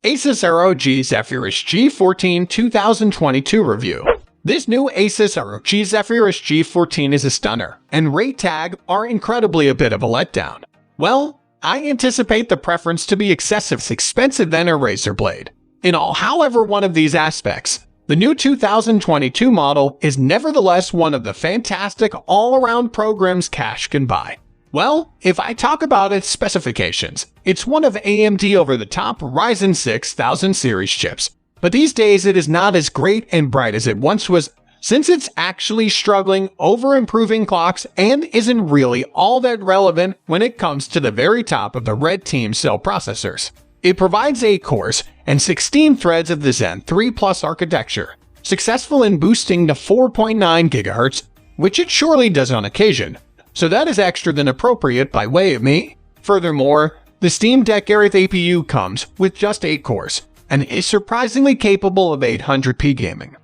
Asus Rog Zephyrus G14 2022 review. This new Asus Rog Zephyrus G14 is a stunner, and rate tag are incredibly a bit of a letdown. Well, I anticipate the preference to be excessively expensive than a Razer Blade. In all, however, one of these aspects, the new 2022 model is nevertheless one of the fantastic all-around programs cash can buy. Well, if I talk about its specifications, it's one of AMD over-the-top Ryzen 6000 series chips. But these days it is not as great and bright as it once was, since it's actually struggling over improving clocks and isn't really all that relevant when it comes to the very top of the red team cell processors. It provides 8 cores and 16 threads of the Zen 3 Plus architecture, successful in boosting to 4.9 GHz, which it surely does on occasion. So that is extra than appropriate by way of me. Furthermore, the Steam Deck Aerith APU comes with just 8 cores and is surprisingly capable of 800p gaming.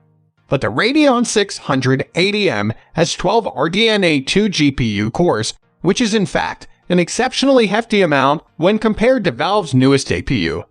But the Radeon 680M has 12 RDNA 2 GPU cores, which is in fact an exceptionally hefty amount when compared to Valve's newest APU,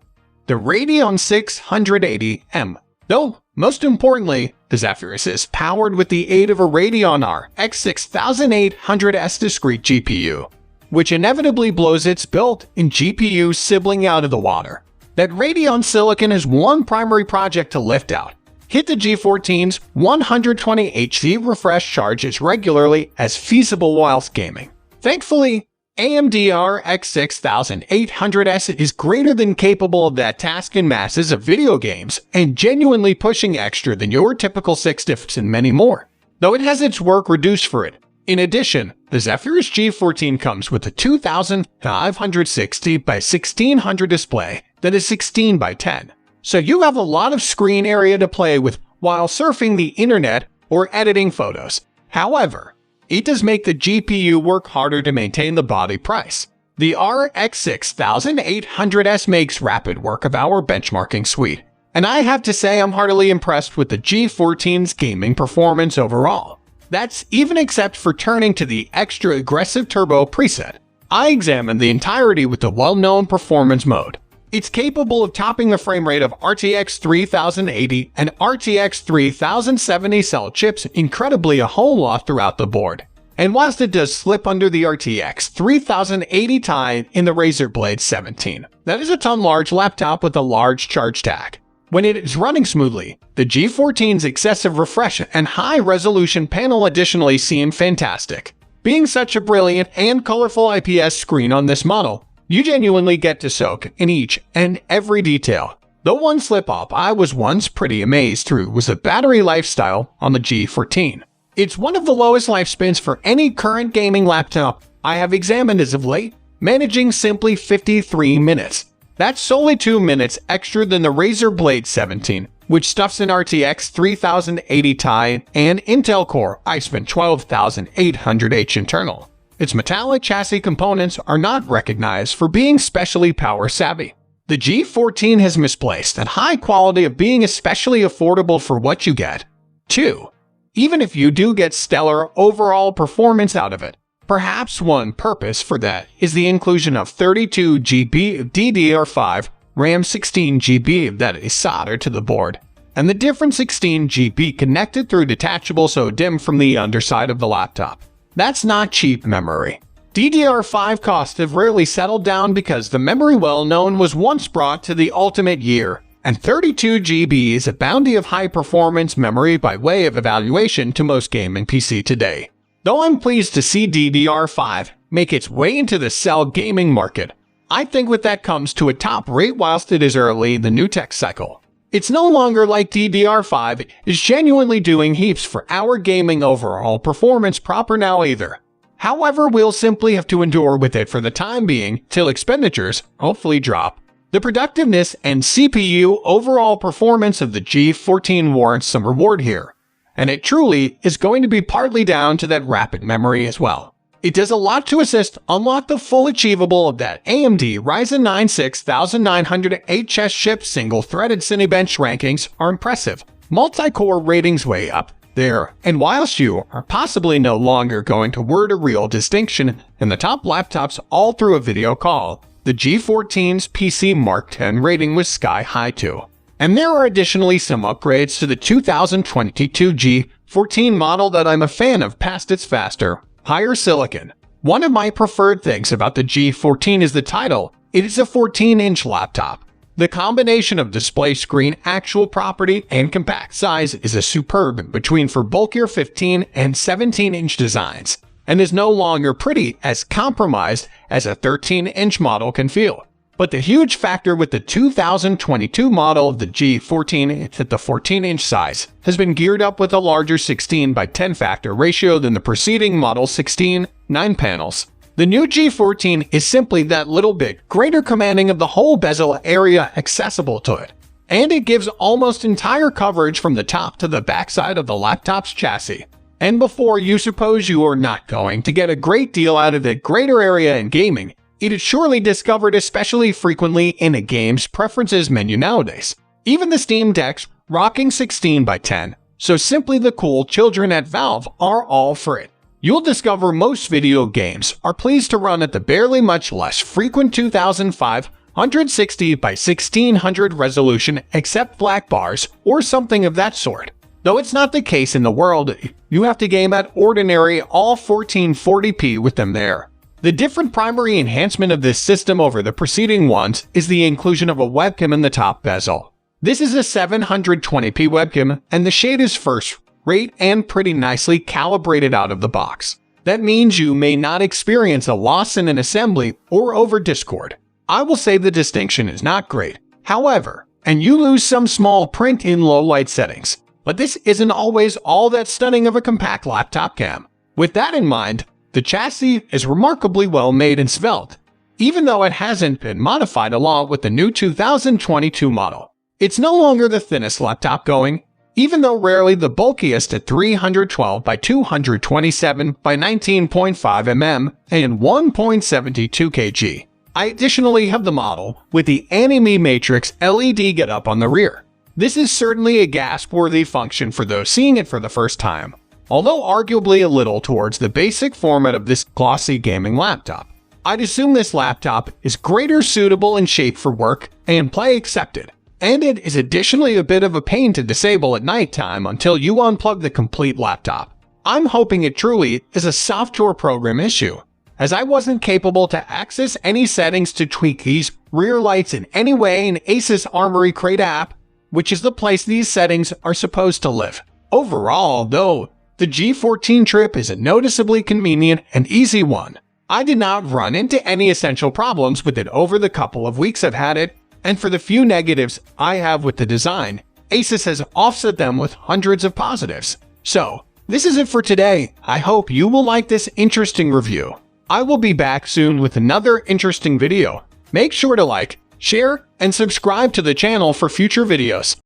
the Radeon 680M. Though, most importantly, the Zephyrus is powered with the aid of a Radeon RX 6800S discrete GPU, which inevitably blows its built-in GPU sibling out of the water. That Radeon silicon is one primary project to lift out. Hit the G14's 120Hz refresh charge as regularly as feasible whilst gaming. Thankfully, AMD RX 6800S is greater than capable of that task in masses of video games and genuinely pushing extra than your typical 6 diffs and many more, though it has its work reduced for it. In addition, the Zephyrus G14 comes with a 2560 by 1600 display that is 16 by 10, so you have a lot of screen area to play with while surfing the internet or editing photos. However, it does make the GPU work harder to maintain the body price. The RX 6800S makes rapid work of our benchmarking suite, and I have to say I'm heartily impressed with the G14's gaming performance overall. That's even except for turning to the extra aggressive turbo preset. I examined the entirety with the well-known performance mode. It's capable of topping the frame rate of RTX 3080 and RTX 3070 cell chips incredibly a whole lot throughout the board. And whilst it does slip under the RTX 3080 tie in the Razer Blade 17, that is a ton large laptop with a large charge tag. When it is running smoothly, the G14's excessive refresh and high-resolution panel additionally seem fantastic. Being such a brilliant and colorful IPS screen on this model, you genuinely get to soak in each and every detail. The one slip-up I was once pretty amazed through was the battery lifestyle on the G14. It's one of the lowest lifespans for any current gaming laptop I have examined as of late, managing simply 53 minutes. That's solely 2 minutes extra than the Razer Blade 17, which stuffs an RTX 3080 Ti and Intel Core i7 12800H internal. Its metallic chassis components are not recognized for being specially power-savvy. The G14 has misplaced that high quality of being especially affordable for what you get. 2. Even if you do get stellar overall performance out of it, perhaps one purpose for that is the inclusion of 32 GB of DDR5, RAM 16 GB that is soldered to the board, and the different 16 GB connected through detachable SO-DIMM from the underside of the laptop. That's not cheap memory. DDR5 costs have rarely settled down because the memory well-known was once brought to the ultimate year, and 32 GB is a bounty of high-performance memory by way of evaluation to most gaming PC today. Though I'm pleased to see DDR5 make its way into the cell gaming market, I think with that comes to a top rate whilst it is early in the new tech cycle. It's no longer like DDR5 is genuinely doing heaps for our gaming overall performance proper now either. However, we'll simply have to endure with it for the time being till expenditures hopefully drop. The productiveness and CPU overall performance of the G14 warrants some reward here, and it truly is going to be partly down to that rapid memory as well. It does a lot to assist unlock the full achievable of that AMD Ryzen 9 6900HS chip. Single-threaded Cinebench rankings are impressive. Multi-core ratings way up there, and whilst you are possibly no longer going to word a real distinction in the top laptops all through a video call, the G14's PC Mark 10 rating was sky high too. And there are additionally some upgrades to the 2022 G14 model that I'm a fan of past its faster, higher silicon. One of my preferred things about the G14 is the title. It is a 14-inch laptop. The combination of display screen actual property and compact size is a superb between for bulkier 15 and 17-inch designs, and is no longer pretty as compromised as a 13-inch model can feel. But the huge factor with the 2022 model of the G14 is that the 14-inch size has been geared up with a larger 16:10 factor ratio than the preceding model's 16:9 panels. The new G14 is simply that little bit greater, commanding of the whole bezel area accessible to it. And it gives almost entire coverage from the top to the backside of the laptop's chassis. And before you suppose you are not going to get a great deal out of the greater area in gaming, it is surely discovered especially frequently in a game's preferences menu nowadays. Even the Steam Deck's rocking 16:10, so simply the cool children at Valve are all for it. You'll discover most video games are pleased to run at the barely much less frequent 2560x1600 resolution except black bars or something of that sort. Though it's not the case in the world, you have to game at ordinary all 1440p with them there. The different primary enhancement of this system over the preceding ones is the inclusion of a webcam in the top bezel. This is a 720p webcam, and the shade is first rate and pretty nicely calibrated out of the box. That means you may not experience a loss in an assembly or over Discord. I will say the distinction is not great, however, and you lose some small print in low light settings. But this isn't always all that stunning of a compact laptop cam. With that in mind, the chassis is remarkably well made and svelte, even though it hasn't been modified along with the new 2022 model. It's no longer the thinnest laptop going, even though rarely the bulkiest at 312x227x19.5 mm and 1.72 kg. I additionally have the model with the Anime Matrix LED get-up on the rear. This is certainly a gasp-worthy function for those seeing it for the first time, although arguably a little towards the basic format of this glossy gaming laptop. I'd assume this laptop is greater suitable in shape for work and play accepted, and it is additionally a bit of a pain to disable at nighttime until you unplug the complete laptop. I'm hoping it truly is a software program issue, as I wasn't capable to access any settings to tweak these rear lights in any way in Asus Armory Crate app, which is the place these settings are supposed to live. Overall, though, the G14 trip is a noticeably convenient and easy one. I did not run into any essential problems with it over the couple of weeks I've had it, and for the few negatives I have with the design, Asus has offset them with hundreds of positives. So, this is it for today. I hope you will like this interesting review. I will be back soon with another interesting video. Make sure to like, share, and subscribe to the channel for future videos.